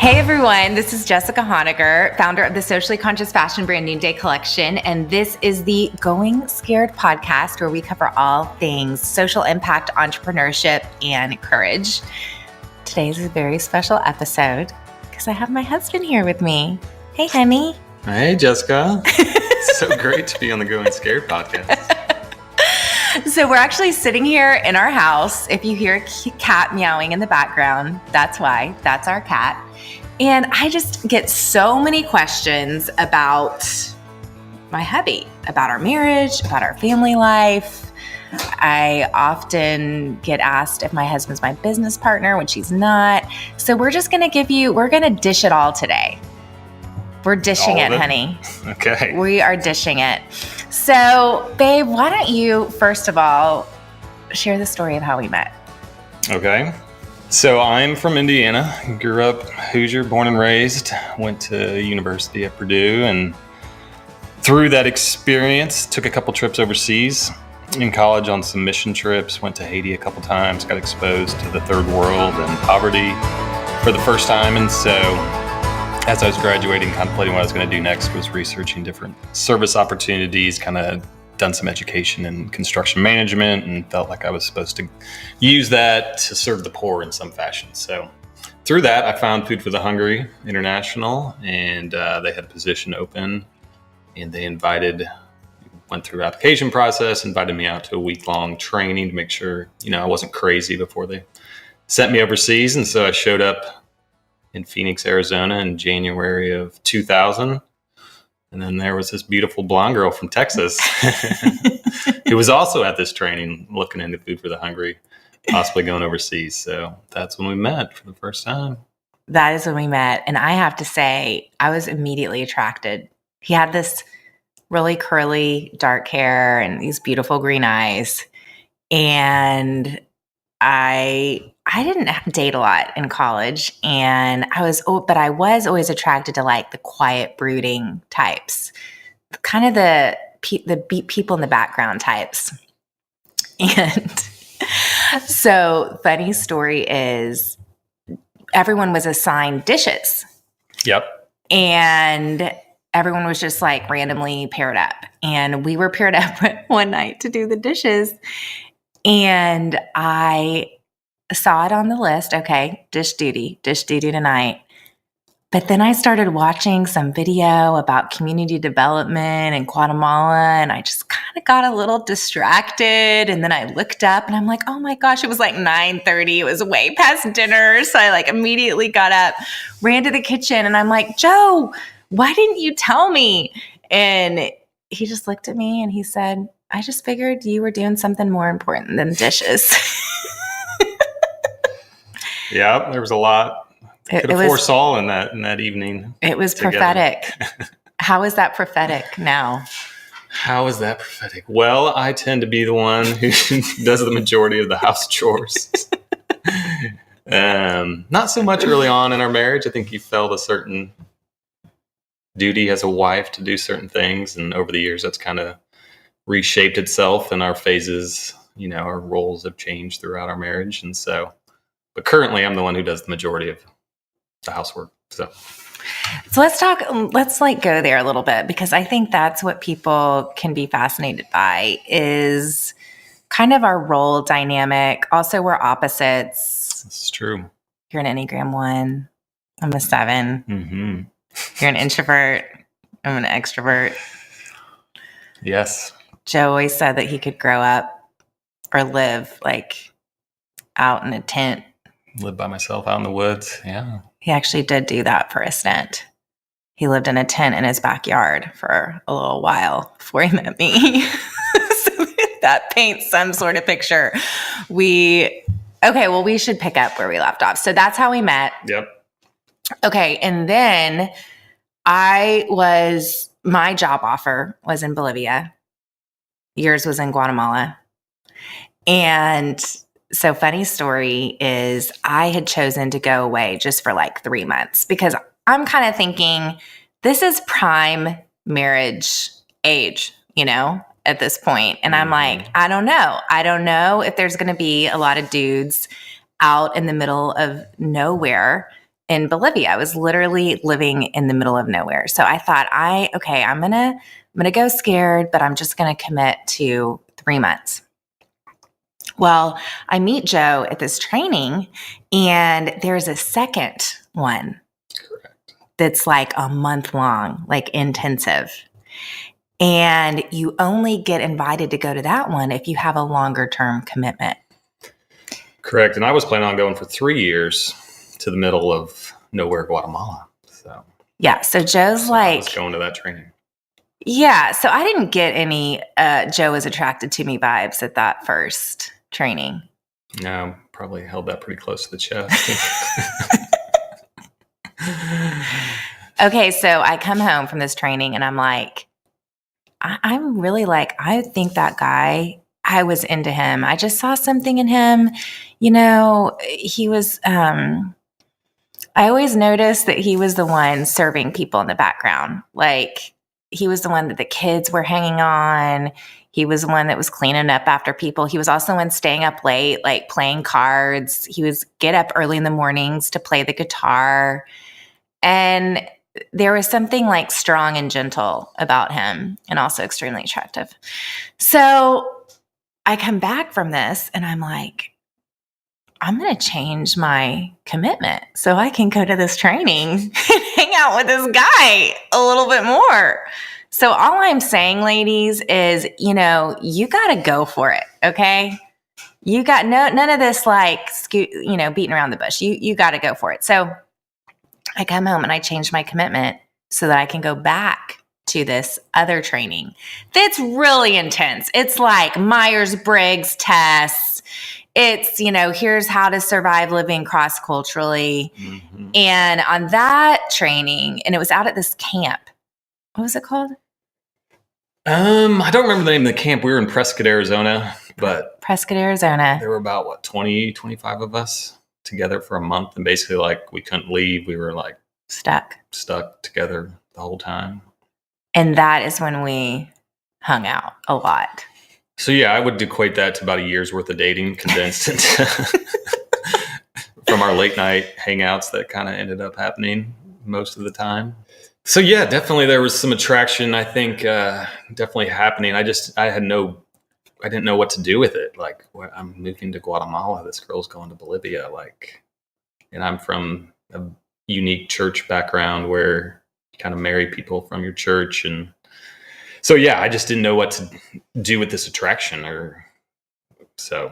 Hey everyone, this is Jessica Honegger, founder of the socially conscious fashion brand Noonday Collection, and this is the Going Scared podcast where we cover all things social impact, entrepreneurship, and courage. Today's a very special episode because I have my husband here with me. Hey, honey. Hey, Jessica. So great to be on the Going Scared podcast. So we're actually sitting here in our house. If you hear a cat meowing in the background, that's why. That's our cat. And I just get so many questions about my hubby, about our marriage, about our family life. I often get asked if my husband's my business partner when she's not. So we're just going to we're going to dish it all today. We're dishing it, honey. Okay. We are dishing it. So, babe, why don't you, first of all, share the story of how we met? Okay. So I'm from Indiana. Grew up Hoosier, born and raised. Went to University at Purdue, and through that experience, took a couple trips overseas. In college on some mission trips, went to Haiti a couple times, got exposed to the third world and poverty for the first time. And so as I was graduating, contemplating what I was going to do next, was researching different service opportunities, kind of done some education in construction management, and felt like I was supposed to use that to serve the poor in some fashion. So through that, I found Food for the Hungry International, and they had a position open, and they went through application process, invited me out to a week-long training to make sure, I wasn't crazy before they sent me overseas. And so I showed up in Phoenix, Arizona in January of 2000. And then there was this beautiful blonde girl from Texas who was also at this training looking into Food for the Hungry, possibly going overseas. So that's when we met for the first time. That is when we met. And I have to say, I was immediately attracted. He had this really curly, dark hair and these beautiful green eyes. And I didn't date a lot in college, and I was always attracted to like the quiet, brooding types, kind of the people in the background types. And so, funny story is, everyone was assigned dishes. Yep. And everyone was just like randomly paired up, and we were paired up one night to do the dishes. And I saw it on the list. Okay, dish duty tonight. But then I started watching some video about community development in Guatemala, and I just kind of got a little distracted. And then I looked up and I'm like, oh my gosh, it was like 9:30. It was way past dinner. So I like immediately got up, ran to the kitchen, and I'm like, Joe, why didn't you tell me? And he just looked at me and he said, I just figured you were doing something more important than dishes. Yeah, there was a lot. Could have foresaw in that evening. It was together. Prophetic. How is that prophetic now? How is that prophetic? Well, I tend to be the one who does the majority of the house chores. Not so much early on in our marriage. I think you felt a certain duty as a wife to do certain things, and over the years that's kind of reshaped itself in our phases. Our roles have changed throughout our marriage. And so, but currently I'm the one who does the majority of the housework. So let's go there a little bit, because I think that's what people can be fascinated by, is kind of our role dynamic. Also, we're opposites. It's true. You're an Enneagram 1. I'm a 7. Mm-hmm. You're an introvert. I'm an extrovert. Yes. Joe always said that he could grow up or live like out in a tent. Live by myself out in the woods. Yeah. He actually did do that for a stint. He lived in a tent in his backyard for a little while before he met me. So that paints some sort of picture. We should pick up where we left off. So that's how we met. Yep. Okay. And then my job offer was in Bolivia. Yours was in Guatemala. And so funny story is, I had chosen to go away just for like 3 months, because I'm kind of thinking this is prime marriage age, at this point. And I'm like, I don't know if there's going to be a lot of dudes out in the middle of nowhere in Bolivia. I was literally living in the middle of nowhere. So I thought, I'm gonna go scared, but I'm just gonna commit to 3 months. Well, I meet Joe at this training, and there's a second one. Correct. That's like a month long, like intensive. And you only get invited to go to that one if you have a longer term commitment. Correct. And I was planning on going for 3 years to the middle of nowhere, Guatemala. So yeah. So Joe's like, I was going to that training. Yeah. So I didn't get any Joe was attracted to me vibes at that first training. No, probably held that pretty close to the chest. Okay. So I come home from this training and I'm like, I'm really like, I think that guy, I was into him. I just saw something in him. You know, he was, I always noticed that he was the one serving people in the background. Like, he was the one that the kids were hanging on. He was the one that was cleaning up after people. He was also the one staying up late, like playing cards. He was get up early in the mornings to play the guitar. And there was something like strong and gentle about him, and also extremely attractive. So I come back from this and I'm like, I'm going to change my commitment so I can go to this training and hang out with this guy a little bit more. So all I'm saying, ladies, is, you got to go for it. Okay. You got none of this like, beating around the bush. You got to go for it. So I come home and I change my commitment so that I can go back to this other training. That's really intense. It's like Myers-Briggs tests. It's, here's how to survive living cross-culturally. Mm-hmm. And on that training, and it was out at this camp. What was it called? I don't remember the name of the camp. We were in Prescott, Arizona, Arizona. There were about 20, 25 of us together for a month, and basically like we couldn't leave. We were like stuck together the whole time. And that is when we hung out a lot. So yeah, I would equate that to about a year's worth of dating condensed into from our late night hangouts that kind of ended up happening most of the time. So yeah, definitely there was some attraction, I think, definitely happening. I didn't know what to do with it. Like, I'm moving to Guatemala. This girl's going to Bolivia. And I'm from a unique church background where you kind of marry people from your church. And so, yeah, I just didn't know what to do with this attraction So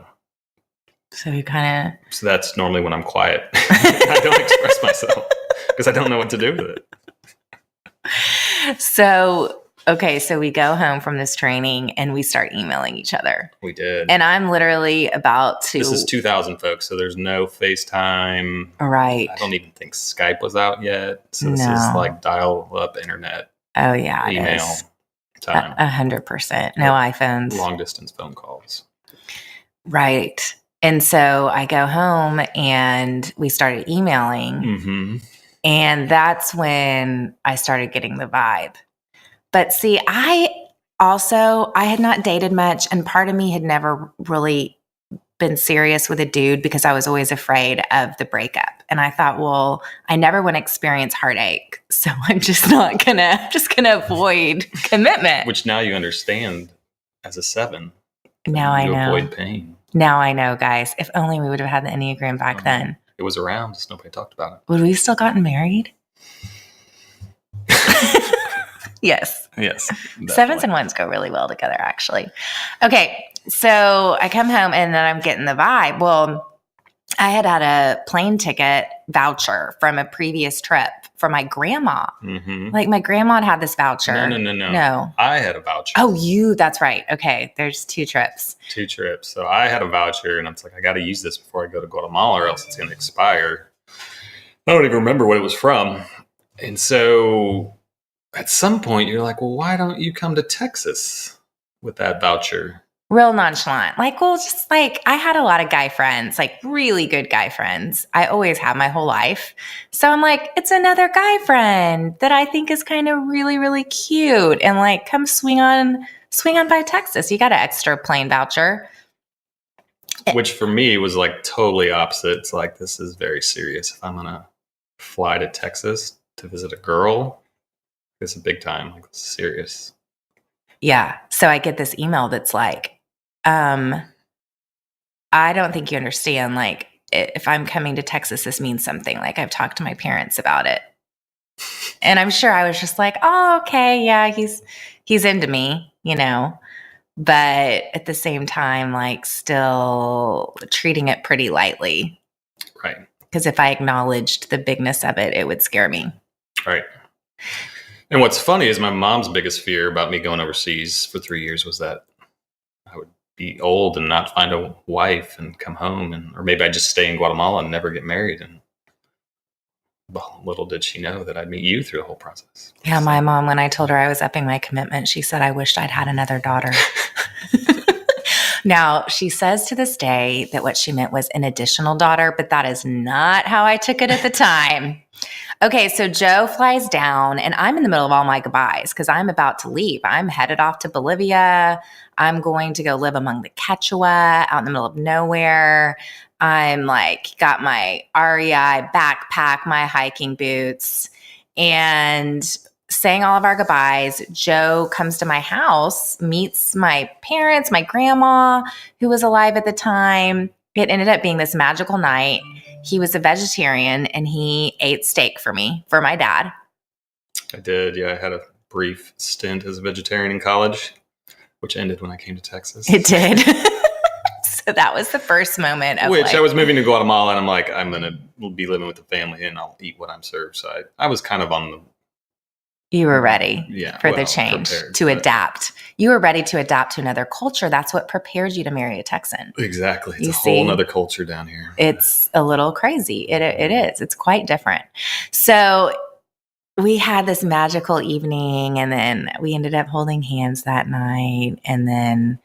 that's normally when I'm quiet. I don't express myself because I don't know what to do with it. So we go home from this training and we start emailing each other. We did. And I'm literally about to... This is 2000, folks, so there's no FaceTime. Right. I don't even think Skype was out yet. So this is like dial-up internet. Oh, yeah, email time. 100%. No iPhones. Long-distance phone calls. Right. And so I go home and we started emailing. Mm-hmm. And that's when I started getting the vibe. But see, I had not dated much, and part of me had never really been serious with a dude because I was always afraid of the breakup. And I thought, well, I never want to experience heartache, so I'm just gonna avoid commitment. Which now you understand as a 7. Now I know. Avoid pain. Now I know, guys. If only we would have had the Enneagram back then. It was around, just nobody talked about it. Would we still gotten married? Yes. Yes. Definitely. 7s and 1s go really well together, actually. Okay. So I come home and then I'm getting the vibe. Well, I had a plane ticket voucher from a previous trip for my grandma. Mm-hmm. Like my grandma had this voucher. No. I had a voucher. Oh, that's right. Okay. There's 2 trips. 2 trips. So I had a voucher and I was like, I got to use this before I go to Guatemala or else it's going to expire. I don't even remember what it was from. And so at some point you're like, well, why don't you come to Texas with that voucher? Real nonchalant. Like, well, just like I had a lot of guy friends, like really good guy friends. I always have my whole life. So I'm like, it's another guy friend that I think is kind of really, really cute. And like, come swing on by Texas. You got an extra plane voucher. Which for me was like totally opposite. It's like, this is very serious if I'm going to fly to Texas to visit a girl. It's a big time, like serious. Yeah. So I get this email that's like, I don't think you understand. Like, if I'm coming to Texas, this means something. Like, I've talked to my parents about it. And I'm sure I was just like, oh, okay. Yeah, he's into me, you know, but at the same time, like, still treating it pretty lightly. Right. Because if I acknowledged the bigness of it, it would scare me. Right. And what's funny is my mom's biggest fear about me going overseas for 3 years was that I would be old and not find a wife and come home, or maybe I'd just stay in Guatemala and never get married. And well, little did she know that I'd meet you through the whole process. Yeah, my mom, when I told her I was upping my commitment, she said, I wished I'd had another daughter. Now, she says to this day that what she meant was an additional daughter, but that is not how I took it at the time. Okay, so Joe flies down, and I'm in the middle of all my goodbyes because I'm about to leave. I'm headed off to Bolivia. I'm going to go live among the Quechua out in the middle of nowhere. I'm like, got my REI backpack, my hiking boots, and saying all of our goodbyes. Joe comes to my house, meets my parents, my grandma, who was alive at the time. It ended up being this magical night. He was a vegetarian and he ate steak for me, for my dad. I did. Yeah, I had a brief stint as a vegetarian in college, which ended when I came to Texas. It did. So that was the first moment of I was moving to Guatemala, and I'm like, I'm going to be living with the family and I'll eat what I'm served. So I was kind of on the... You were ready for the change, to adapt. You were ready to adapt to another culture. That's what prepared you to marry a Texan. Exactly. It's a whole other culture down here. It's a little crazy. It is. It's quite different. So we had this magical evening, and then we ended up holding hands that night. And then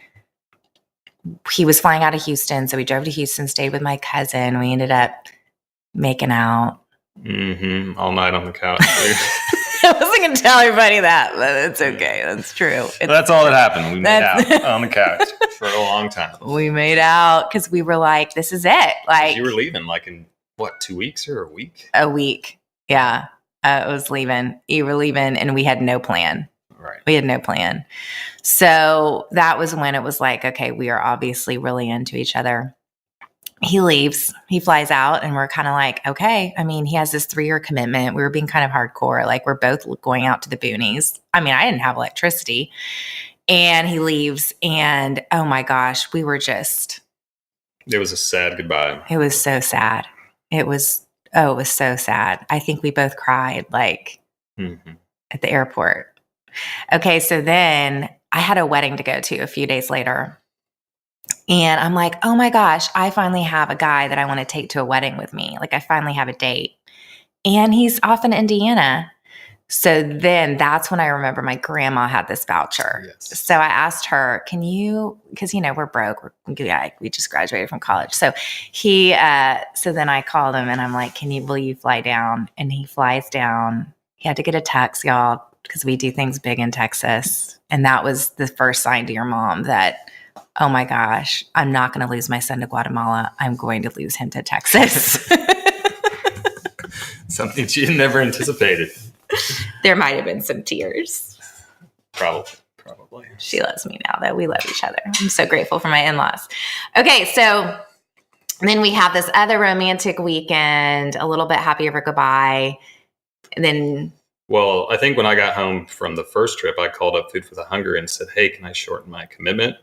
he was flying out of Houston. So we drove to Houston, stayed with my cousin. We ended up making out. Mm-hmm. All night on the couch. I wasn't going to tell everybody that, but it's okay. That's true. That's all that happened. We made out on the couch for a long time. We made out because we were like, this is it. Like, you were leaving like in, 2 weeks or a week? A week. Yeah. I was leaving. You were leaving, and we had no plan. Right. We had no plan. So that was when it was like, okay, we are obviously really into each other. He leaves, he flies out, and we're kind of like, okay. I mean, he has this 3-year commitment. We were being kind of hardcore. Like, we're both going out to the boonies. I mean, I didn't have electricity. And he leaves, and oh my gosh, we were just... It was a sad goodbye. It was so sad. It was so sad. I think we both cried, like, at the airport. Okay, so then I had a wedding to go to a few days later. And I'm like, oh my gosh, I finally have a guy that I want to take to a wedding with me. Like, I finally have a date. And he's off in Indiana. So then that's when I remember my grandma had this voucher. Yes. So I asked her, can you, because, we're broke. We just graduated from college. So so then I called him and I'm like, will you fly down? And he flies down. He had to get a tax, y'all, because we do things big in Texas. And that was the first sign to your mom that, oh my gosh, I'm not going to lose my son to Guatemala. I'm going to lose him to Texas. Something she never anticipated. There might have been some tears. Probably. She loves me now, though. We love each other. I'm so grateful for my in-laws. Okay, so then we have this other romantic weekend, a little bit happy ever goodbye. And then... Well, I think when I got home from the first trip, I called up Food for the Hunger and said, hey, can I shorten my commitment?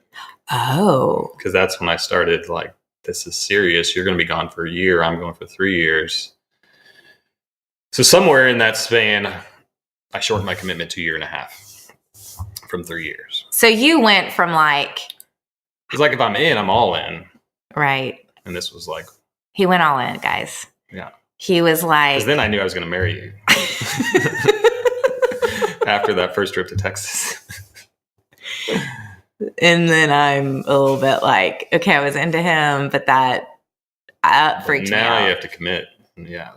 Oh. Because that's when I started, like, this is serious. You're going to be gone for a year. I'm going for 3 years. So somewhere in that span, I shortened my commitment to 1.5 years from 3 years. So you went from like... It's like if I'm in, I'm all in. Right. And this was like... He went all in, guys. Yeah. He was like... Because then I knew I was going to marry you. After that first trip to Texas. And then I'm a little bit like, okay, I was into him, but that freaked me out. Now you have to commit. Yeah,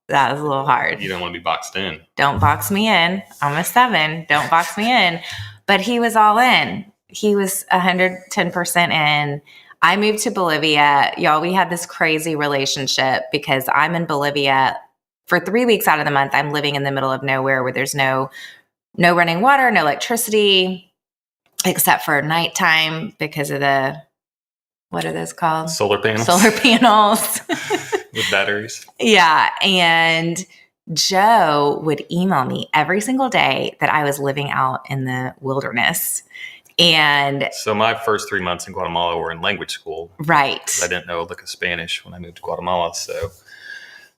that was a little hard. You don't want to be boxed in. Don't box me in. I'm a 7. Don't box me in. But he was all in. He was 110% in. I moved to Bolivia. Y'all, we had this crazy relationship because I'm in Bolivia for 3 weeks out of the month, I'm living in the middle of nowhere where there's no running water, no electricity, except for nighttime because of what are those called? Solar panels. Solar panels. With batteries. Yeah. And Joe would email me every single day that I was living out in the wilderness. And so my first 3 months in Guatemala were in language school. Right. I didn't know lick of Spanish when I moved to Guatemala. So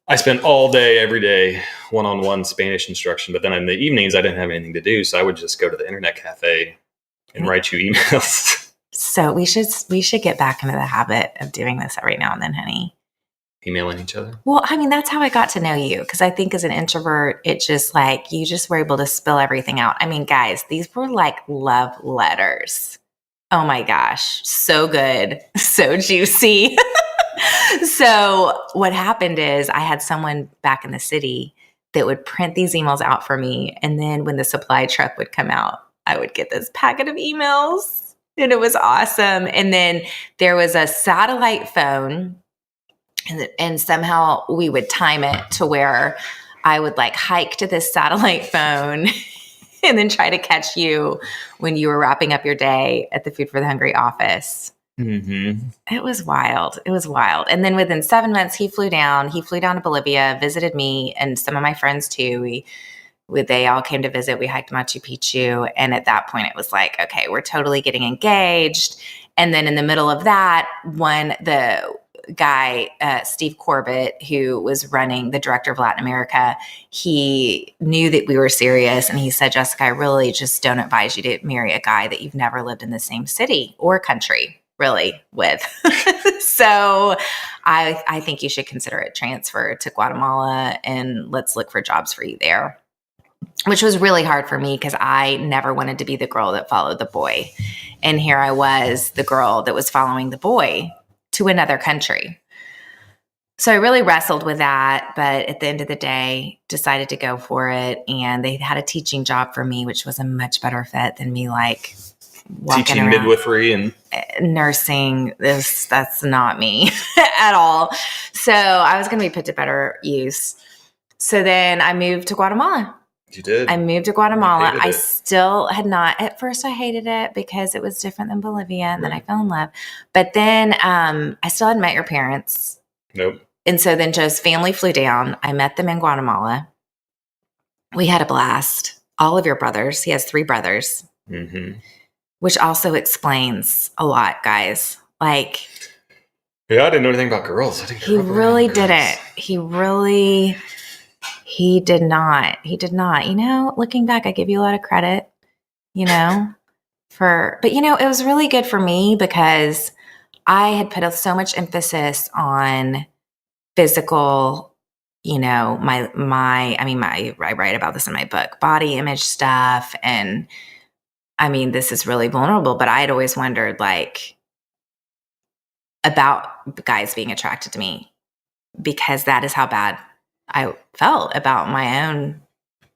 I spent all day, every day, one-on-one Spanish instruction. But then in the evenings, I didn't have anything to do. So I would just go to the internet cafe and write you emails. So we should get back into the habit of doing this every now and then, honey. Emailing each other? Well, I mean, that's how I got to know you. Because I think as an introvert, it just like, you just were able to spill everything out. I mean, guys, these were like love letters. Oh my gosh. So good. So juicy. So what happened is I had someone back in the city that would print these emails out for me. And then when the supply truck would come out, I would get this packet of emails. And it was awesome. And then there was a satellite phone, and somehow we would time it to where I would like hike to this satellite phone and then try to catch you when you were wrapping up your day at the Food for the Hungry office. Mm-hmm. It was wild. It was wild. And then within 7 months, he flew down to Bolivia, visited me and some of my friends too. They all came to visit. We hiked Machu Picchu. And at that point, it was like, okay, we're totally getting engaged. And then in the middle of that, the guy, Steve Corbett, who was running the director of Latin America, he knew that we were serious. And he said, Jessica, I really just don't advise you to marry a guy that you've never lived in the same city or country really with. So I think you should consider a transfer to Guatemala and let's look for jobs for you there. Which was really hard for me because I never wanted to be the girl that followed the boy. And here I was, the girl that was following the boy to another country. So I really wrestled with that, but at the end of the day, decided to go for it. And they had a teaching job for me, which was a much better fit than me like walking teaching around. Midwifery and nursing. That's not me at all. So I was going to be put to better use. So then I moved to Guatemala. You did. I moved to Guatemala. I it. still had not, at first I hated it because it was different than Bolivia, and then I fell in love. But then I still hadn't met your parents. Nope. And so then Joe's family flew down. I met them in Guatemala. We had a blast. All of your brothers. He has 3 brothers. Mm-hmm. Which also explains a lot, guys. Like, yeah, I didn't know anything about girls. He really didn't. He did not. He did not. You know, looking back, I give you a lot of credit, you know, but you know, it was really good for me because I had put so much emphasis on physical, you know, I write about this in my book, body image stuff. And I mean, this is really vulnerable, but I had always wondered like about guys being attracted to me because that is how bad I felt about my own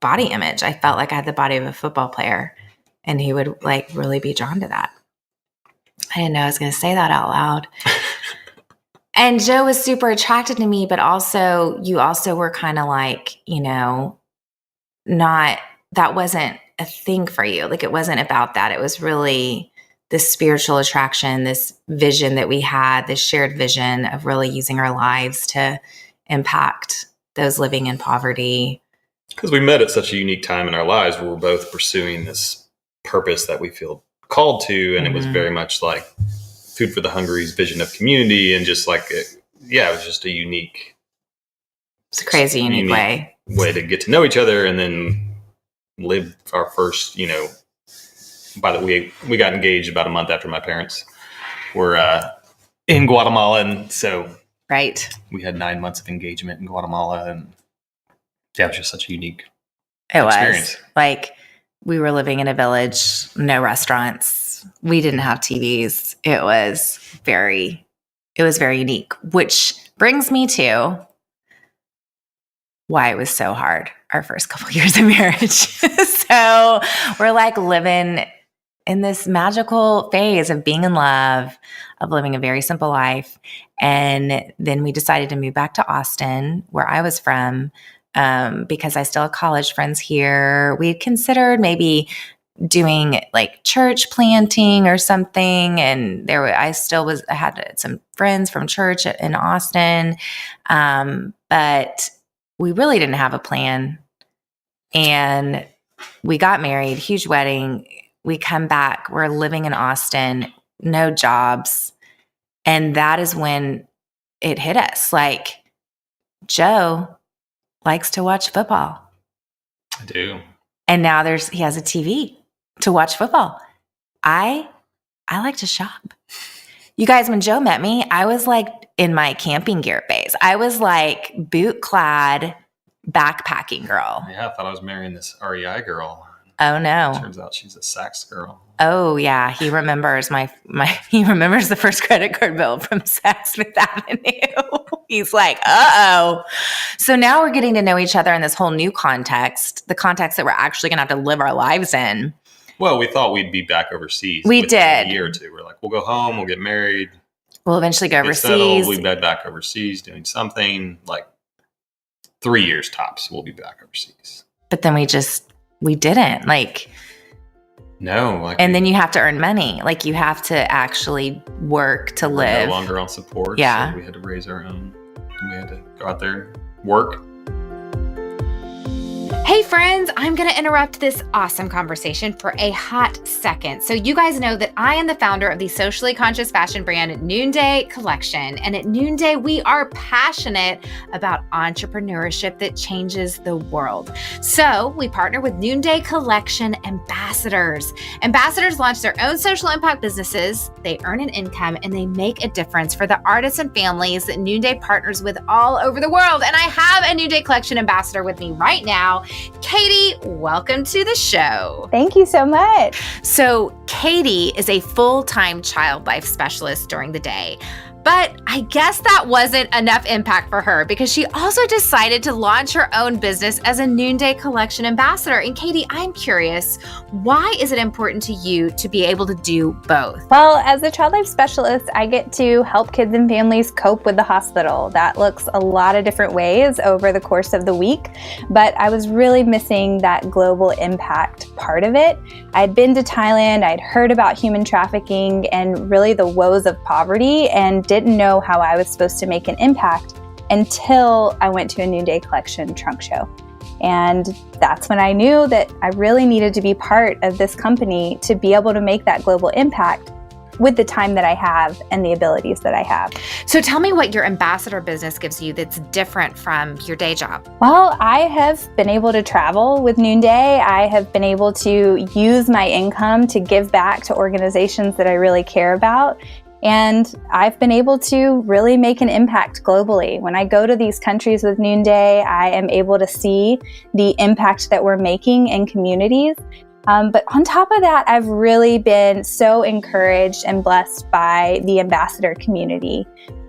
body image. I felt like I had the body of a football player and he would like really be drawn to that. I didn't know I was going to say that out loud. And Joe was super attracted to me, but also you also were kind of like, you know, that wasn't a thing for you. Like it wasn't about that. It was really this spiritual attraction, this vision that we had, this shared vision of really using our lives to impact those living in poverty. Because we met at such a unique time in our lives where we're both pursuing this purpose that we feel called to. And it was very much like Food for the Hungry's vision of community. And just like, it was just a unique. It's a crazy unique way to get to know each other and then live our first, you know, we got engaged about a month after my parents were in Guatemala. And so right. We had 9 months of engagement in Guatemala, and it was just such a unique experience. Was like we were living in a village, no restaurants. We didn't have TVs. It was very unique, which brings me to why it was so hard our first couple years of marriage. So we're like living in this magical phase of being in love, of living a very simple life. And then we decided to move back to Austin, where I was from, because I still have college friends here. We considered maybe doing like church planting or something. And I had some friends from church in Austin. But we really didn't have a plan. And we got married, huge wedding. We come back, we're living in Austin, no jobs. And that is when it hit us. Like, Joe likes to watch football. I do. And now he has a TV to watch football. I like to shop. You guys, when Joe met me, I was like in my camping gear phase. I was like boot-clad backpacking girl. Yeah, I thought I was marrying this REI girl. Oh no. Turns out she's a Saks girl. Oh yeah, he remembers he remembers the first credit card bill from Saks Fifth Avenue. He's like, uh-oh. So now we're getting to know each other in this whole new context, the context that we're actually going to have to live our lives in. Well, we thought we'd be back overseas. We did. A year or two. We're like, we'll go home, we'll get married. We'll eventually go overseas. Settled, we'll be back overseas doing something. Like 3 years tops, we'll be back overseas. But then we didn't. Like, no. And then you have to earn money. Like, you have to actually work to live. No longer on support. Yeah. So we had to raise our own. We had to go out there, work. Hey friends, I'm going to interrupt this awesome conversation for a hot second. So you guys know that I am the founder of the socially conscious fashion brand Noonday Collection. And at Noonday, we are passionate about entrepreneurship that changes the world. So we partner with Noonday Collection ambassadors. Ambassadors launch their own social impact businesses, they earn an income, and they make a difference for the artists and families that Noonday partners with all over the world. And I have a Noonday Collection ambassador with me right now. Katie, welcome to the show. Thank you so much. So Katie is a full-time child life specialist during the day. But I guess that wasn't enough impact for her because she also decided to launch her own business as a Noonday Collection ambassador. And Katie, I'm curious, why is it important to you to be able to do both? Well, as a child life specialist, I get to help kids and families cope with the hospital. That looks a lot of different ways over the course of the week, but I was really missing that global impact part of it. I'd been to Thailand, I'd heard about human trafficking and really the woes of poverty, and didn't know how I was supposed to make an impact until I went to a Noonday Collection trunk show. And that's when I knew that I really needed to be part of this company to be able to make that global impact with the time that I have and the abilities that I have. So tell me what your ambassador business gives you that's different from your day job. Well, I have been able to travel with Noonday. I have been able to use my income to give back to organizations that I really care about. And I've been able to really make an impact globally. When I go to these countries with Noonday, I am able to see the impact that we're making in communities. But on top of that, I've really been so encouraged and blessed by the ambassador community.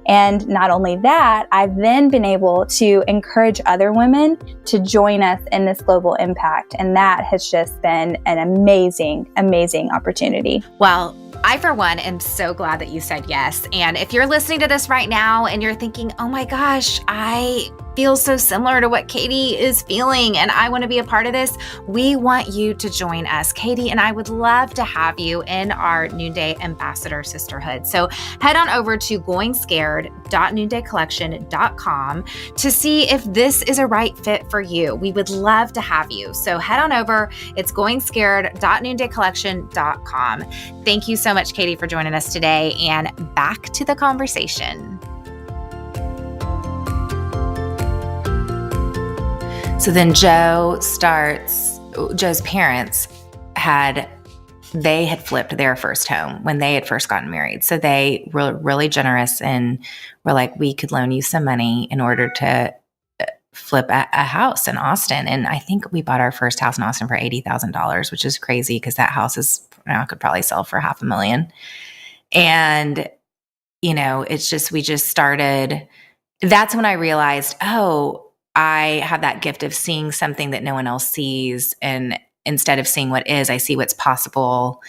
And not only that, I've then been able to encourage other women to join us in this global impact. And that has just been an amazing, amazing opportunity. Well, I, for one, am so glad that you said yes. And if you're listening to this right now and you're thinking, oh my gosh, I feel so similar to what Katie is feeling and I want to be a part of this, we want you to join us. Katie and I would love to have you in our Noonday Ambassador Sisterhood. So head on over to goingscared.noondaycollection.com to see if this is a right fit for you. We would love to have you. So head on over. It's goingscared.noondaycollection.com. Thank you so much, Katie, for joining us today, and back to the conversation. So then Joe's parents had flipped their first home when they had first gotten married. So they were really generous and were like, we could loan you some money in order to flip a house in Austin. And I think we bought our first house in Austin for $80,000, which is crazy because that house could probably sell for $500,000. And, it's just, we just started, that's when I realized, oh, I have that gift of seeing something that no one else sees. And instead of seeing what is, I see what's possible.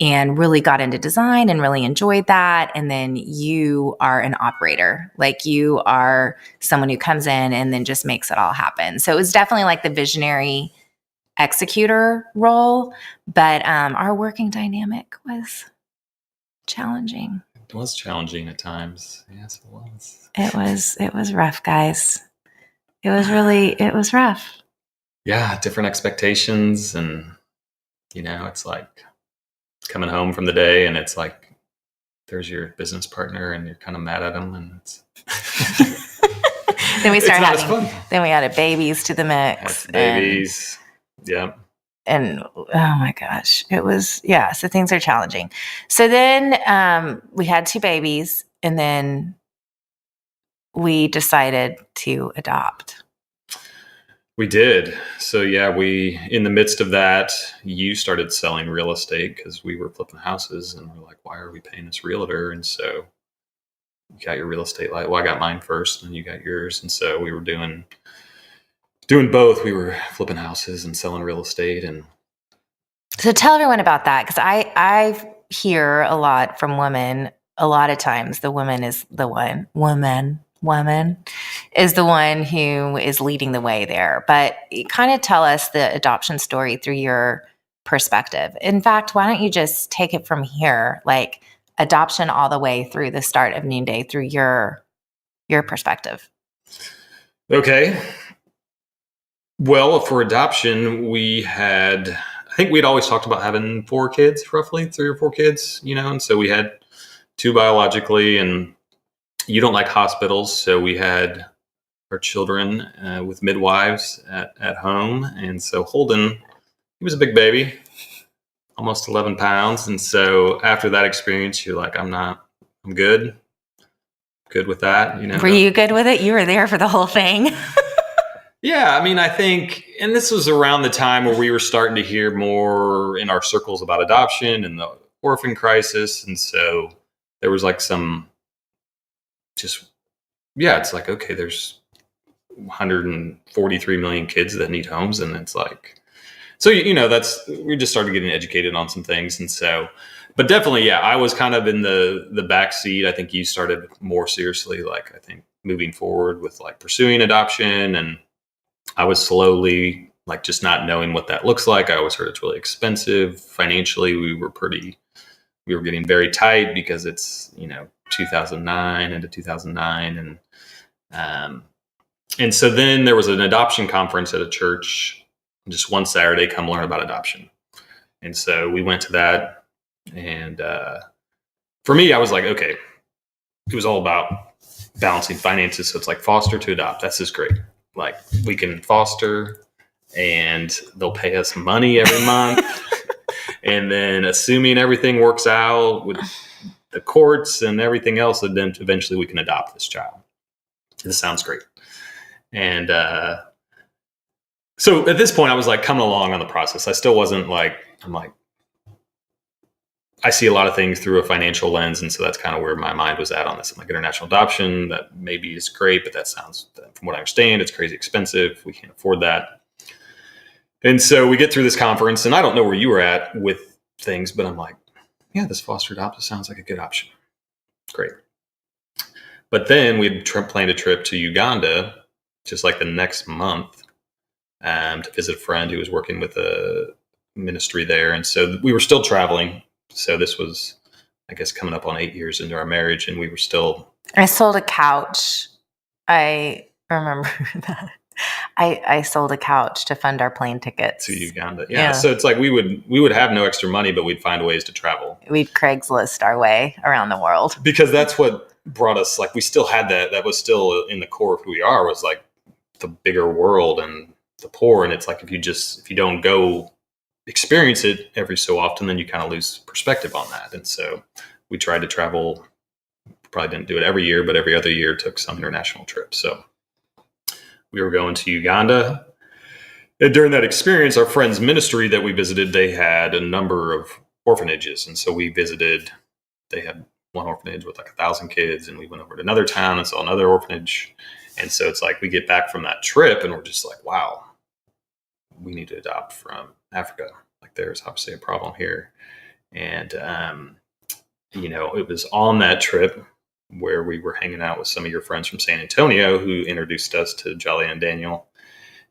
and really got into design and really enjoyed that. And then you are an operator, like you are someone who comes in and then just makes it all happen. So it was definitely like the visionary executor role, but our working dynamic was challenging. It was challenging at times. Yes, it was. It was rough, guys. It was rough. Yeah, different expectations, and it's like coming home from the day and it's like there's your business partner and you're kind of mad at him, and it's Then we started it's not as having fun. then we added babies to the mix. That's babies. Yeah. And oh my gosh, it was, yeah. So things are challenging. So then we had 2 babies, and then we decided to adopt. We did. So yeah, in the midst of that, you started selling real estate because we were flipping houses, and we're like, why are we paying this realtor? And so you got your real estate well, I got mine first and you got yours. And so we were doing both. We were flipping houses and selling real estate. And So tell everyone about that, because I hear a lot from women. A lot of times the woman is the woman is the one who is leading the way there. But kind of tell us the adoption story through your perspective. In fact, why don't you just take it from here, like adoption all the way through the start of Noonday through your perspective. Okay. Well, for adoption, I think we'd always talked about having 4 kids, roughly 3 or 4 kids, and so we had 2 biologically, and you don't like hospitals. So we had our children with midwives at home. And so Holden, he was a big baby, almost 11 pounds. And so after that experience, you're like, I'm good with that. Were you good with it? You were there for the whole thing. Yeah, I mean, I think, and this was around the time where we were starting to hear more in our circles about adoption and the orphan crisis. And so there was like it's like, okay, there's 143 million kids that need homes. And it's like, so, we just started getting educated on some things. And so, but definitely, yeah, I was kind of in the back seat. I think you started more seriously, like, I think moving forward with like pursuing adoption, and I was slowly like just not knowing what that looks like. I always heard it's really expensive. Financially, we were getting very tight because it's, 2009 into 2009. And so then there was an adoption conference at a church, just one Saturday, come learn about adoption. And so we went to that. And for me, I was like, okay, it was all about balancing finances. So it's like foster to adopt. That's just great. Like, we can foster and they'll pay us money every month. And then assuming everything works out with the courts and everything else, and then eventually we can adopt this child. This sounds great. And so at this point I was like coming along on the process. I still wasn't like, I see a lot of things through a financial lens. And so that's kind of where my mind was at on this. I'm like, international adoption, that maybe is great, but that sounds, from what I understand, it's crazy expensive. We can't afford that. And so we get through this conference, and I don't know where you were at with things, but I'm like, yeah, this foster adoptive sounds like a good option. Great. But then we'd planned a trip to Uganda just like the next month to visit a friend who was working with a ministry there. And so we were still traveling. So this was, I guess, coming up on 8 years into our marriage, and we were still... I sold a couch. I remember that. I sold a couch to fund our plane tickets to Uganda. Yeah. So it's like we would have no extra money, but we'd find ways to travel. We'd Craigslist our way around the world. Because that's what brought us, like, we still had that was still in the core of who we are, was like the bigger world and the poor. And it's like, if you don't go experience it every so often, then you kind of lose perspective on that. And so we tried to travel, probably didn't do it every year, but every other year took some international trips. So we were going to Uganda. And during that experience, our friend's ministry that we visited, they had a number of orphanages. And so they had one orphanage with like 1,000 kids, and we went over to another town and saw another orphanage. And so it's like we get back from that trip and we're just like, wow, we need to adopt from Africa. Like, there's obviously a problem here. And, it was on that trip where we were hanging out with some of your friends from San Antonio who introduced us to Jolly and Daniel.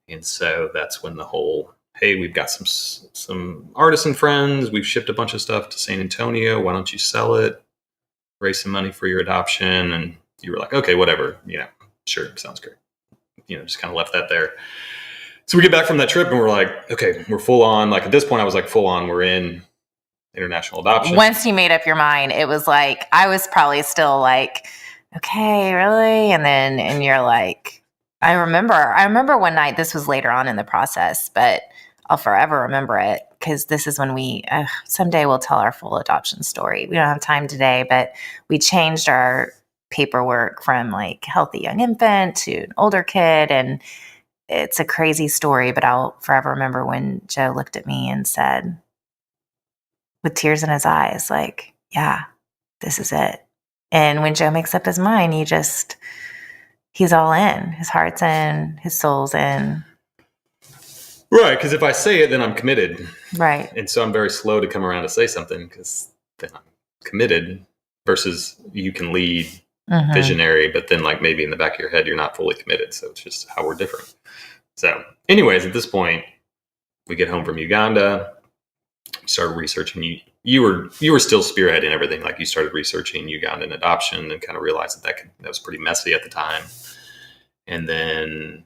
And so that's when the whole, hey, we've got some artisan friends. We've shipped a bunch of stuff to San Antonio. Why don't you sell it? Raise some money for your adoption. And you were like, okay, whatever. Sure. Sounds great. Just kind of left that there. So we get back from that trip and we're like, okay, we're full on. Like at this point, I was like full on. We're in international adoption. Once you made up your mind, it was like, I was probably still like, okay, really? And you're like, I remember one night, this was later on in the process, but I'll forever remember it because this is when we, someday we'll tell our full adoption story. We don't have time today, but we changed our paperwork from like healthy young infant to an older kid. And it's a crazy story, but I'll forever remember when Joe looked at me and said, with tears in his eyes, like, yeah, this is it. And when Joe makes up his mind, he's all in. His heart's in, his soul's in. Right, because if I say it, then I'm committed. Right. And so I'm very slow to come around to say something because then I'm committed versus you can lead visionary, but then like maybe in the back of your head, you're not fully committed. So it's just how we're different. So anyways, at this point, we get home from Uganda. We started researching. You were still spearheading everything. Like you started researching Ugandan adoption and kind of realized that was pretty messy at the time. And then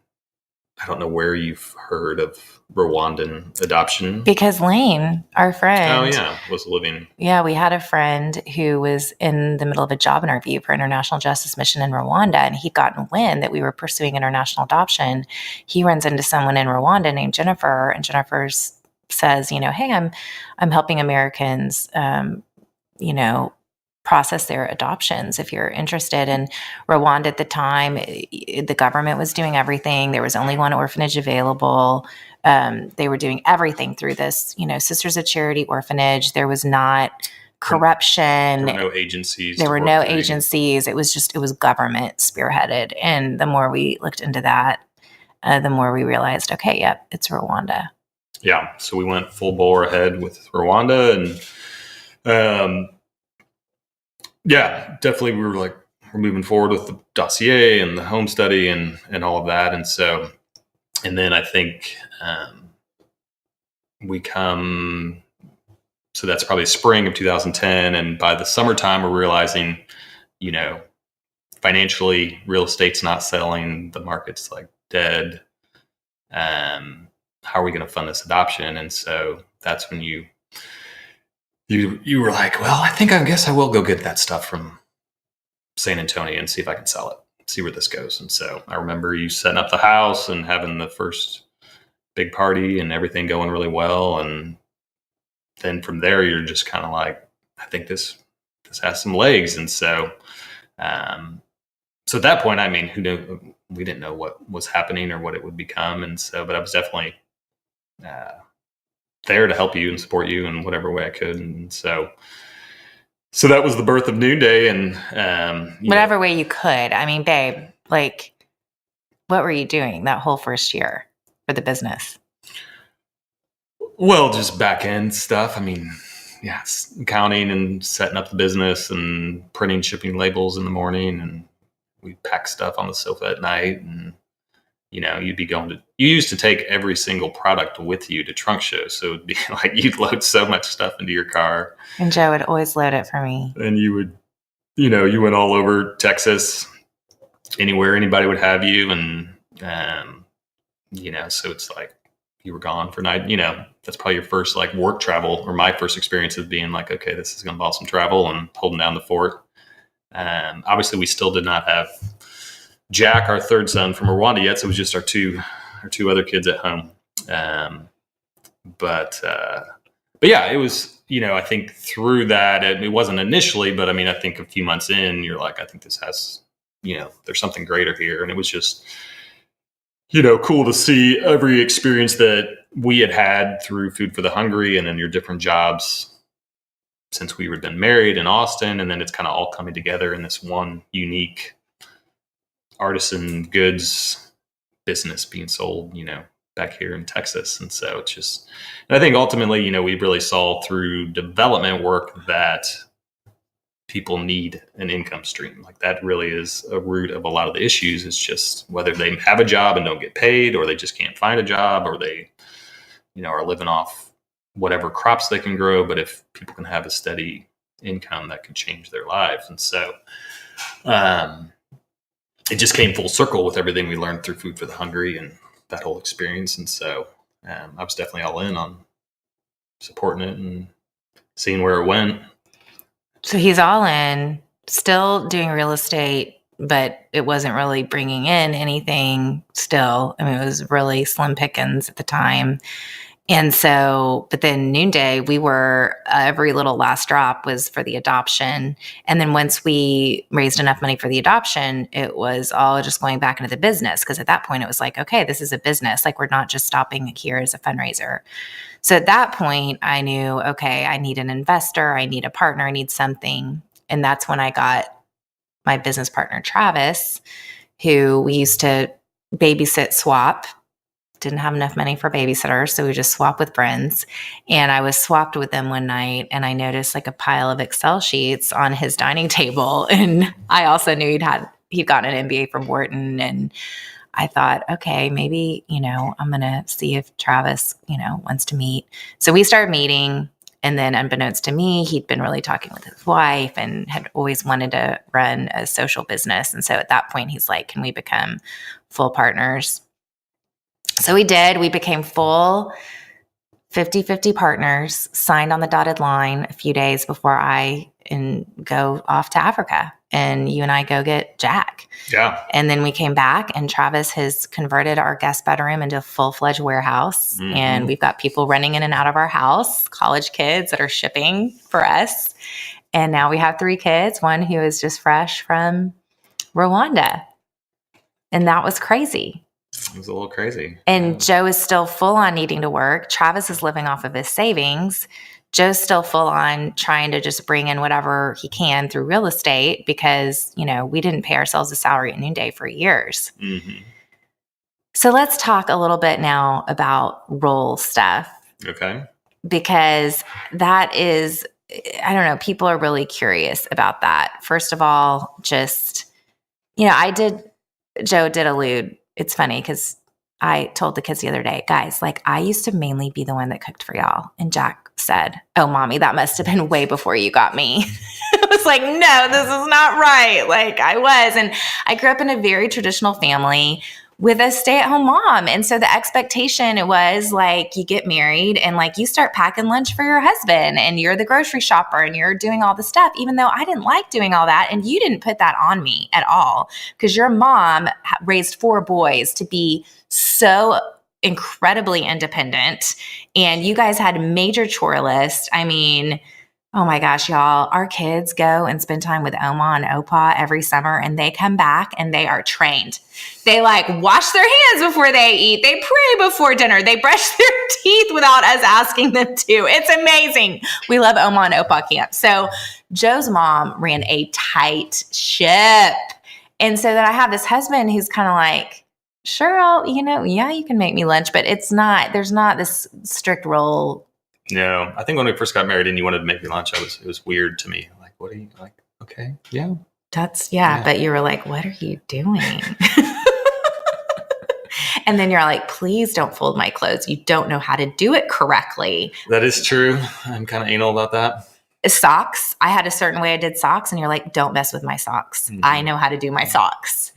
I don't know where you've heard of Rwandan adoption. Because Lane, our friend. Was living. Yeah, we had a friend who was in the middle of a job interview for International Justice Mission in Rwanda, and he'd gotten wind that we were pursuing international adoption. He runs into someone in Rwanda named Jennifer, and Jennifer says, hey, I'm helping Americans, process their adoptions if you're interested. And Rwanda at the time, the government was doing everything. There was only one orphanage available. They were doing everything through this, Sisters of Charity orphanage. There was not corruption. There were no agencies. There were no agencies. It was government spearheaded. And the more we looked into that, the more we realized, okay, yep, it's Rwanda. Yeah. So we went full bore ahead with Rwanda and, definitely we were like, we're moving forward with the dossier and the home study and all of that. And so, and then I think, so that's probably spring of 2010. And by the summertime, we're realizing, financially real estate's not selling, the market's like dead. How are we going to fund this adoption? And so that's when you were like, well, I guess I will go get that stuff from San Antonio and see if I can sell it, see where this goes. And so I remember you setting up the house and having the first big party and everything going really well. And then from there, you're just kind of like, I think this has some legs. And so, so at that point, who knew? We didn't know what was happening or what it would become. And so, but I was definitely there to help you and support you in whatever way I could. And so that was the birth of Noonday. And whatever way you could. Babe, like, what were you doing that whole first year for the business? Well, just back end stuff. Accounting and setting up the business and printing, shipping labels in the morning, and we pack stuff on the sofa at night. And you used to take every single product with you to trunk shows. So it'd be like, you'd load so much stuff into your car. And Joe would always load it for me. And you would, you went all over Texas, anywhere anybody would have you. And, so it's like you were gone for night, that's probably your first like work travel, or my first experience of being like, okay, this is going to involve some travel and holding down the fort. Obviously we still did not have Jack, our third son, from Rwanda yet. So it was just our two other kids at home. But yeah, it was, I think through that, it wasn't initially, but I think a few months in, you're like, I think this has, there's something greater here. And it was just, cool to see every experience that we had through Food for the Hungry and then your different jobs since we had been married in Austin. And then it's kind of all coming together in this one unique artisan goods business being sold, back here in Texas. And so it's just, and I think ultimately, we really saw through development work that people need an income stream. Like that really is a root of a lot of the issues. It's just whether they have a job and don't get paid, or they just can't find a job, or they, are living off whatever crops they can grow. But if people can have a steady income, that can change their lives. And so it just came full circle with everything we learned through Food for the Hungry and that whole experience. And so I was definitely all in on supporting it and seeing where it went. So he's all in, still doing real estate, but it wasn't really bringing in anything still. I mean, it was really slim pickings at the time. And so, but then Noonday, we were, every little last drop was for the adoption. And then once we raised enough money for the adoption, it was all just going back into the business. Because at that point, it was like, okay, this is a business. Like, we're not just stopping here as a fundraiser. So at that point, I knew, okay, I need an investor, I need a partner, I need something. And that's when I got my business partner, Travis, who we used to babysit swap. Didn't have enough money for babysitters, so we just swapped with friends. And I was swapped with them one night, and I noticed like a pile of Excel sheets on his dining table. And I also knew he'd gotten an MBA from Wharton, and I thought, okay, maybe, I'm going to see if Travis, wants to meet. So we started meeting, and then unbeknownst to me, he'd been really talking with his wife and had always wanted to run a social business. And so at that point, he's like, can we become full partners? So we did. We became full 50-50 partners, signed on the dotted line a few days before I go off to Africa. And you and I go get Jack. Yeah. And then we came back, and Travis has converted our guest bedroom into a full-fledged warehouse. Mm-hmm. And we've got people running in and out of our house, college kids that are shipping for us. And now we have 3 kids, one who is just fresh from Rwanda. And that was crazy. It was a little crazy. And Joe is still full on needing to work. Travis is living off of his savings. Joe's still full on trying to just bring in whatever he can through real estate because, we didn't pay ourselves a salary at Noonday for years. Mm-hmm. So let's talk a little bit now about role stuff. Okay. Because that is, I don't know, people are really curious about that. First of all, just, Joe did allude. It's funny because I told the kids the other day, guys, like I used to mainly be the one that cooked for y'all. And Jack said, oh, mommy, that must have been way before you got me. I was like, no, this is not right. Like I was. And I grew up in a very traditional family with a stay-at-home mom. And so the expectation was like you get married and like you start packing lunch for your husband and you're the grocery shopper and you're doing all the stuff, even though I didn't like doing all that. And you didn't put that on me at all because your mom raised 4 boys to be so incredibly independent. And you guys had a major chore list. I mean, oh my gosh, y'all, our kids go and spend time with Oma and Opa every summer and they come back and they are trained. They like wash their hands before they eat. They pray before dinner. They brush their teeth without us asking them to. It's amazing. We love Oma and Opa camp. So Joe's mom ran a tight ship. And so then I have this husband who's kind of like, sure, you can make me lunch, but there's not this strict role. No, I think when we first got married and you wanted to make me lunch, it was weird to me. Like, what are you like? Okay, yeah. But you were like, what are you doing? And then you're like, please don't fold my clothes. You don't know how to do it correctly. That is true. I'm kind of anal about that. Socks. I had a certain way I did socks and you're like, don't mess with my socks. Mm-hmm. I know how to do my socks.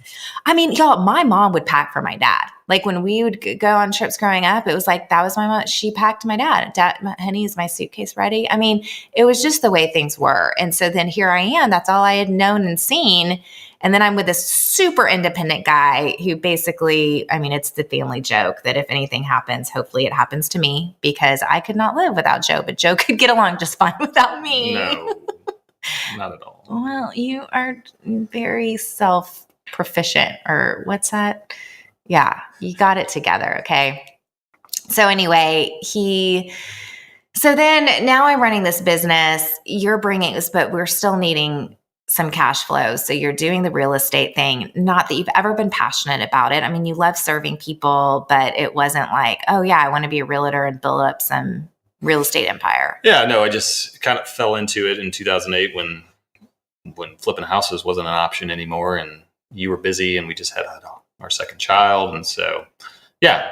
I mean, y'all, my mom would pack for my dad. Like when we would go on trips growing up, it was like, that was my mom. She packed my dad. Dad, honey, is my suitcase ready? I mean, it was just the way things were. And so then here I am. That's all I had known and seen. And then I'm with this super independent guy who basically, I mean, it's the family joke that if anything happens, hopefully it happens to me because I could not live without Joe, but Joe could get along just fine without me. No, not at all. Well, you are very self-proficient or what's that? Yeah, you got it together. Okay. So anyway, so then now I'm running this business. You're bringing this, but we're still needing some cash flow. So you're doing the real estate thing. Not that you've ever been passionate about it. I mean, you love serving people, but it wasn't like, oh yeah, I want to be a realtor and build up some real estate empire. Yeah, no, I just kind of fell into it in 2008 when flipping houses wasn't an option anymore, and you were busy, and we just had our second child, and so yeah.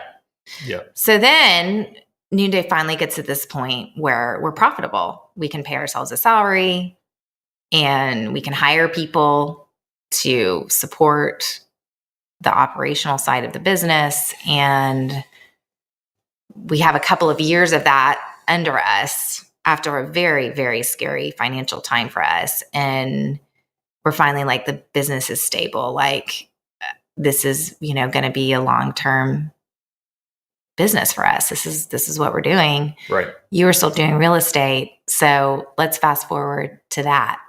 So then Noonday finally gets to this point where we're profitable. We can pay ourselves a salary, and we can hire people to support the operational side of the business, and we have a couple of years of that under us after a very, very scary financial time for us. And we're finally like, the business is stable. Like, this is, going to be a long-term business for us. This is what we're doing. Right. You were still doing real estate. So let's fast forward to that.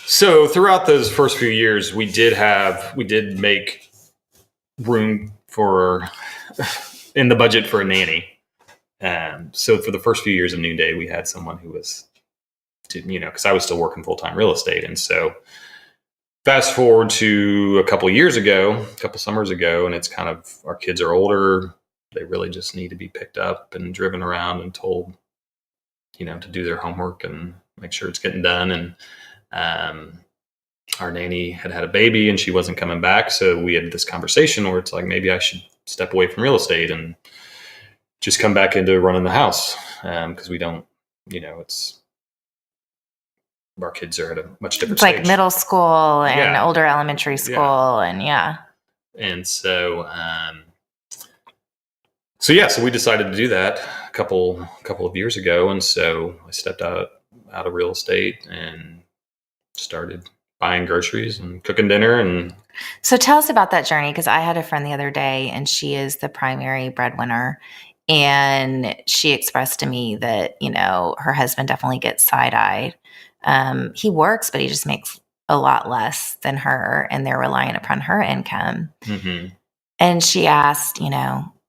So throughout those first few years, we did make room in the budget for a nanny. So for the first few years of Noonday, we had someone who was, because I was still working full-time real estate. And so fast forward to a couple summers ago, and it's kind of, our kids are older. They really just need to be picked up and driven around and told, to do their homework and make sure it's getting done. And our nanny had a baby and she wasn't coming back. So we had this conversation where it's like, maybe I should step away from real estate and just come back into running the house. Because we don't, our kids are at a much different stage. Like middle school and older elementary school. And And so, so we decided to do that a couple of years ago. And so I stepped out of real estate and started buying groceries and cooking dinner. And so tell us about that journey, because I had a friend the other day and she is the primary breadwinner. And she expressed to me that, her husband definitely gets side-eyed. He works, but he just makes a lot less than her, and they're relying upon her income. Mm-hmm. And she asked,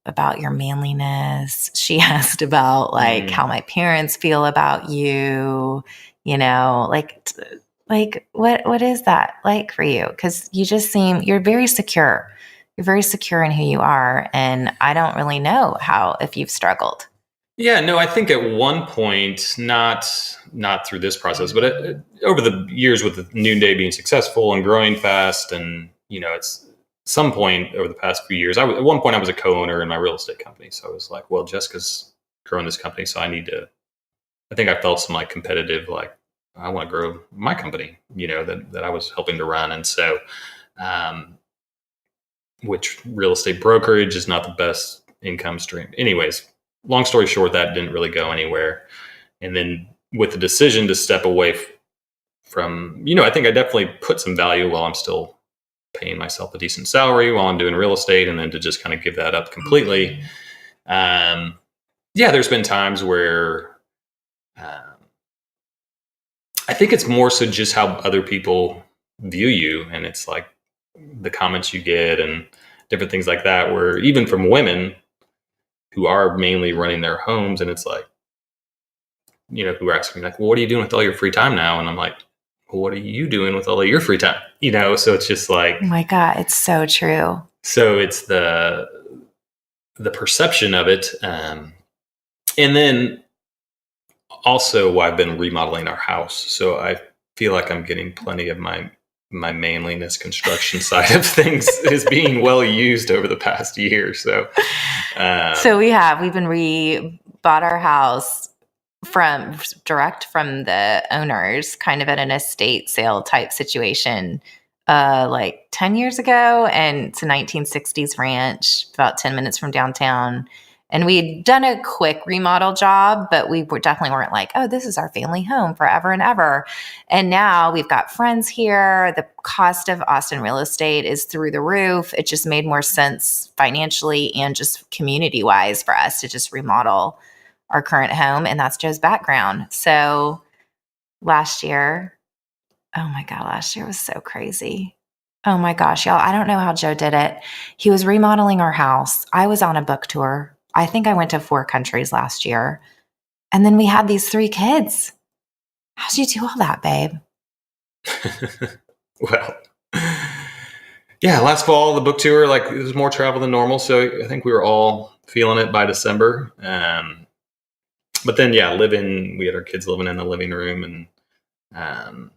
about your manliness. She asked about how my parents feel about you, what is that like for you? Because you just you're very secure. You're very secure in who you are. And I don't really know if you've struggled. Yeah, no, I think at one point, not through this process, but over the years with the Noonday being successful and growing fast, and it's some point over the past few years. At one point, I was a co-owner in my real estate company, so I was like, well, Jessica's growing this company, so I need to. I think I felt some competitive, I want to grow my company, that I was helping to run, and so, which real estate brokerage is not the best income stream. Anyways. Long story short, that didn't really go anywhere. And then with the decision to step away from, I think I definitely put some value while I'm still paying myself a decent salary while I'm doing real estate, and then to just kind of give that up completely. There's been times where I think it's more so just how other people view you. And it's like the comments you get and different things like that, where even from women who are mainly running their homes, and it's like, who are asking me well, what are you doing with all your free time now? And I'm like, well, what are you doing with all of your free time? So it's just like, oh my God, it's so true. So it's the perception of it. And then also I've been remodeling our house. So I feel like I'm getting plenty of my manliness construction side of things is being well used over the past year. So, we've been bought our house direct from the owners, kind of at an estate sale type situation, 10 years ago. And it's a 1960s ranch, about 10 minutes from downtown. And we'd done a quick remodel job, but we definitely weren't like, oh, this is our family home forever and ever. And now we've got friends here. The cost of Austin real estate is through the roof. It just made more sense financially and just community-wise for us to just remodel our current home. And that's Joe's background. So last year was so crazy. Oh my gosh, y'all. I don't know how Joe did it. He was remodeling our house. I was on a book tour. I think I went to 4 countries last year. And then we had these 3 kids. How'd you do all that, babe? Well, yeah, last fall, the book tour, like it was more travel than normal. So I think we were all feeling it by December. But then, yeah, we had our kids living in the living room. And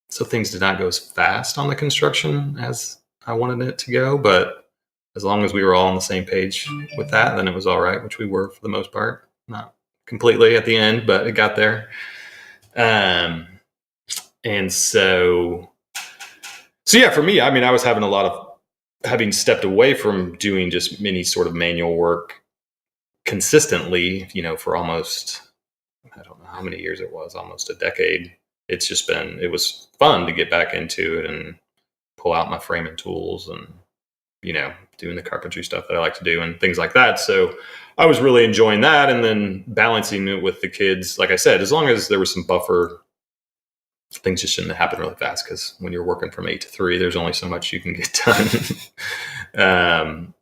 so things did not go as fast on the construction as I wanted it to go. But as long as we were all on the same page with that, then it was all right, which we were for the most part. Not completely at the end, but it got there. And so yeah, for me, I mean, I was having having stepped away from doing just many sort of manual work consistently, for almost, I don't know how many years it was, almost a decade. It was fun to get back into it and pull out my framing tools and, doing the carpentry stuff that I like to do and things like that. So I was really enjoying that. And then balancing it with the kids, like I said, as long as there was some buffer, things just shouldn't happen really fast, because when you're working from 8 to 3, there's only so much you can get done.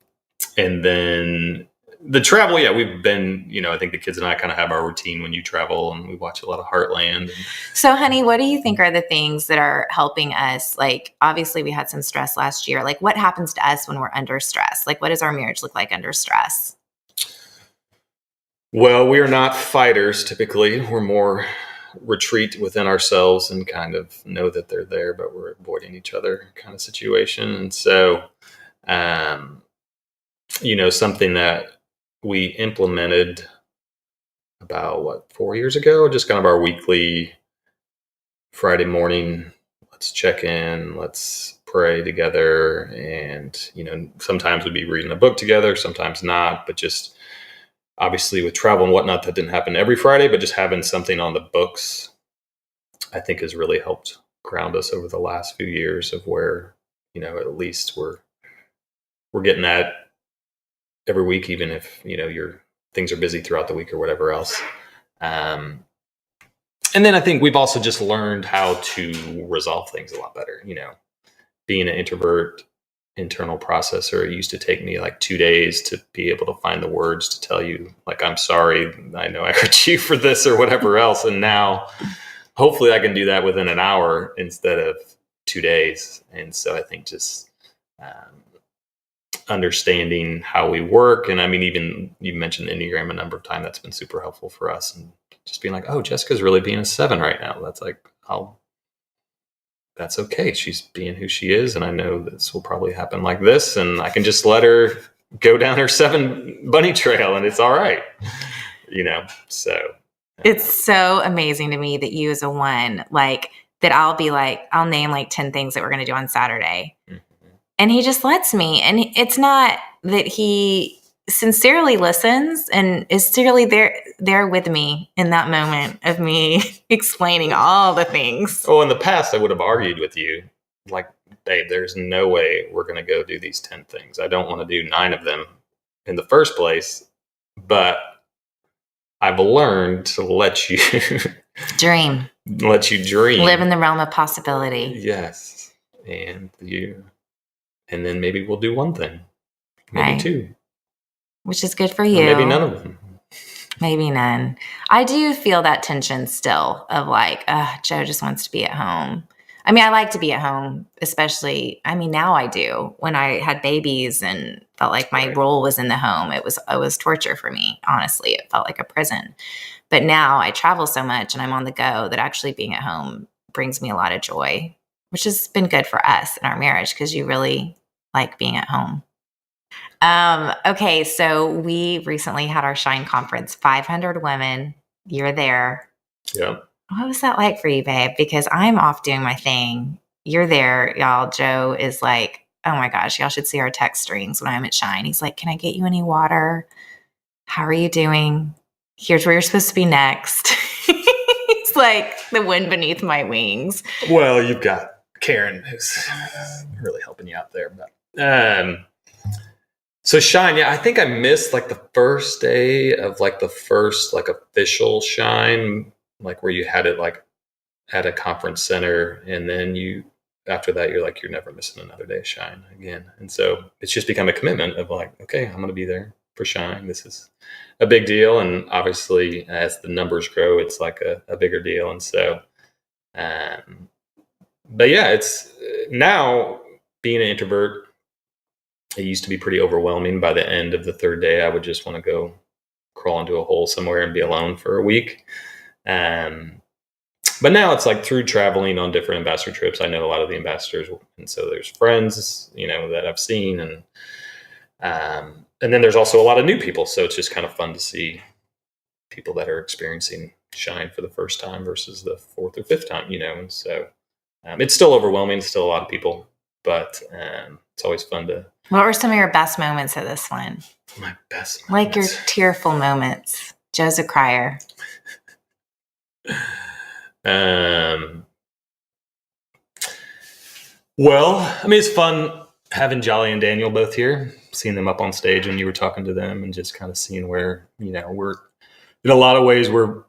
And then the travel, yeah, we've been, I think the kids and I kind of have our routine when you travel, and we watch a lot of Heartland. So, honey, what do you think are the things that are helping us? Like, obviously we had some stress last year. Like, what happens to us when we're under stress? Like, what does our marriage look like under stress? Well, we are not fighters typically. We're more retreat within ourselves and kind of know that they're there, but we're avoiding each other kind of situation. And so, something that we implemented about 4 years ago, just kind of our weekly Friday morning, let's check in, let's pray together. And, sometimes we'd be reading a book together, sometimes not, but just obviously with travel and whatnot, that didn't happen every Friday, but just having something on the books, I think has really helped ground us over the last few years of where, at least we're getting that every week, even if, your things are busy throughout the week or whatever else. And then I think we've also just learned how to resolve things a lot better. Being an introvert, internal processor, it used to take me like 2 days to be able to find the words to tell you, like, I'm sorry, I know I hurt you for this or whatever else. And now hopefully I can do that within an hour instead of 2 days. And so I think just understanding how we work. And I mean, even you mentioned the Enneagram a number of times. That's been super helpful for us. And just being like, oh, Jessica's really being a 7 right now. That's like, that's okay. She's being who she is. And I know this will probably happen like this. And I can just let her go down her 7 bunny trail and it's all right. So. It's so amazing to me that you as a 1, like that I'll name like 10 things that we're going to do on Saturday. Mm-hmm. And he just lets me. And it's not that he sincerely listens and is sincerely there with me in that moment of me explaining all the things. Oh, in the past, I would have argued with you. Like, babe, there's no way we're going to go do these 10 things. I don't want to do 9 of them in the first place. But I've learned to let you dream. Let you dream. Live in the realm of possibility. Yes. And then maybe we'll do 1 thing. Maybe 2. Which is good for you. Or maybe none of them. Maybe none. I do feel that tension still of like, Joe just wants to be at home. I mean, I like to be at home, especially, now I do. When I had babies and felt like my role was in the home, it was torture for me. Honestly, it felt like a prison. But now I travel so much and I'm on the go that actually being at home brings me a lot of joy, which has been good for us in our marriage because you really like being at home. Okay, so we recently had our Shine conference, 500 women. You're there. Yeah. What was that like for you, babe? Because I'm off doing my thing. You're there, y'all. Joe is like, oh my gosh, y'all should see our text strings when I'm at Shine. He's like, can I get you any water? How are you doing? Here's where you're supposed to be next. It's like the wind beneath my wings. Well, you've got Karen who's really helping you out there. But so Shine, yeah, I think I missed like the first day of like the first like official Shine, like where you had it like at a conference center, and then after that you're like, you're never missing another day of Shine again. And so it's just become a commitment of like, okay, I'm going to be there for Shine. This is a big deal. And obviously as the numbers grow, it's like a bigger deal. And so but yeah, it's now being an introvert. It used to be pretty overwhelming. By the end of the third day, I would just want to go crawl into a hole somewhere and be alone for a week. But now it's like through traveling on different ambassador trips, I know a lot of the ambassadors, and so there's friends, that I've seen, and then there's also a lot of new people. So it's just kind of fun to see people that are experiencing Shine for the first time versus the fourth or fifth time, and so it's still overwhelming, still a lot of people, but it's always fun to. What were some of your best moments of this one? My best moments. Like your tearful moments. Joe's a crier. Well, I mean, it's fun having Jolly and Daniel both here, seeing them up on stage when you were talking to them, and just kind of seeing where, we're in a lot of ways, we're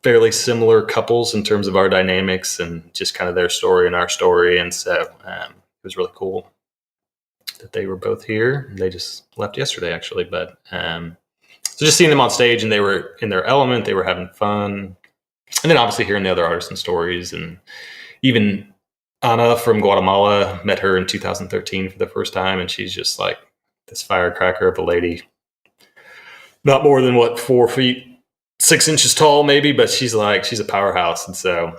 fairly similar couples in terms of our dynamics and just kind of their story and our story. And so it was really cool that they were both here. They just left yesterday, actually. But so just seeing them on stage, and they were in their element, they were having fun. And then obviously hearing the other artists and stories, and even Ana from Guatemala, met her in 2013 for the first time, and she's just like this firecracker of a lady. Not more than 4 feet 6 inches tall, maybe, but she's a powerhouse. And so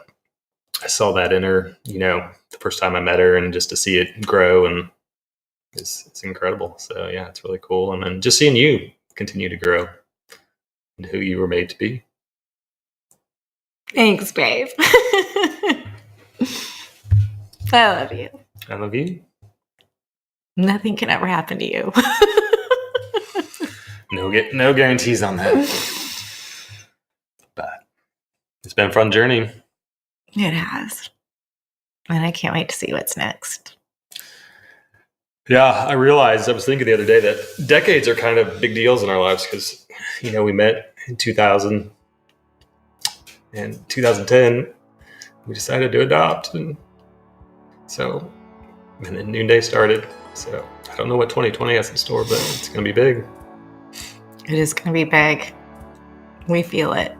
I saw that in her, the first time I met her, and just to see it grow, and it's incredible. So yeah, it's really cool. And then just seeing you continue to grow into who you were made to be. Thanks, babe. I love you. I love you. Nothing can ever happen to you. No guarantees on that. But it's been a fun journey. It has. And I can't wait to see what's next. Yeah, I was thinking the other day that decades are kind of big deals in our lives, because, we met in 2000. In 2010, we decided to adopt, and then Noonday started. So I don't know what 2020 has in store, but it's going to be big. It is going to be big. We feel it.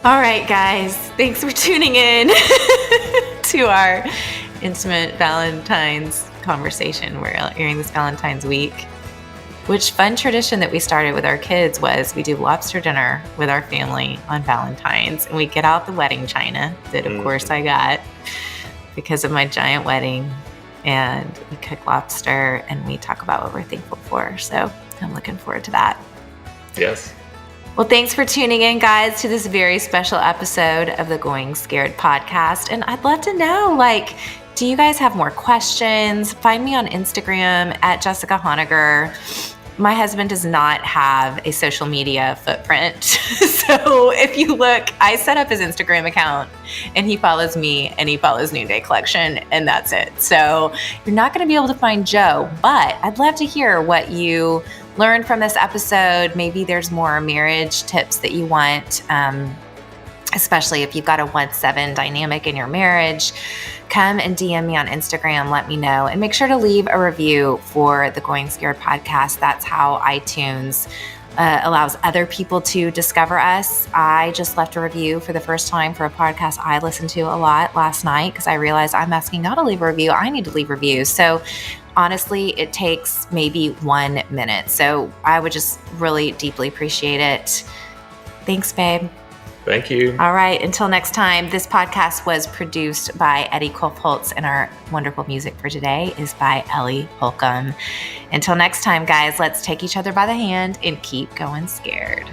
All right, guys. Thanks for tuning in to our intimate Valentine's conversation. We're airing this Valentine's week. Which fun tradition that we started with our kids was we do lobster dinner with our family on Valentine's, and we get out the wedding china that, of course, I got because of my giant wedding, and we cook lobster and we talk about what we're thankful for. So I'm looking forward to that. Yes. Well, thanks for tuning in, guys, to this very special episode of the Going Scared podcast. And I'd love to know, do you guys have more questions? Find me on Instagram at Jessica Honegger. My husband does not have a social media footprint. So if you look, I set up his Instagram account, and he follows me and he follows Noonday Collection, and that's it. So you're not going to be able to find Joe, but I'd love to hear what you learned from this episode. Maybe there's more marriage tips that you want, especially if you've got a 1-7 dynamic in your marriage. Come and DM me on Instagram, let me know, and make sure to leave a review for the Going Scared podcast. That's how iTunes allows other people to discover us. I just left a review for the first time for a podcast I listened to a lot last night, because I realized I'm asking y'all to leave a review. I need to leave reviews. So honestly, it takes maybe 1 minute. So I would just really deeply appreciate it. Thanks, babe. Thank you. All right. Until next time, this podcast was produced by Eddie Kolpholtz, and our wonderful music for today is by Ellie Holcomb. Until next time, guys, let's take each other by the hand and keep going scared.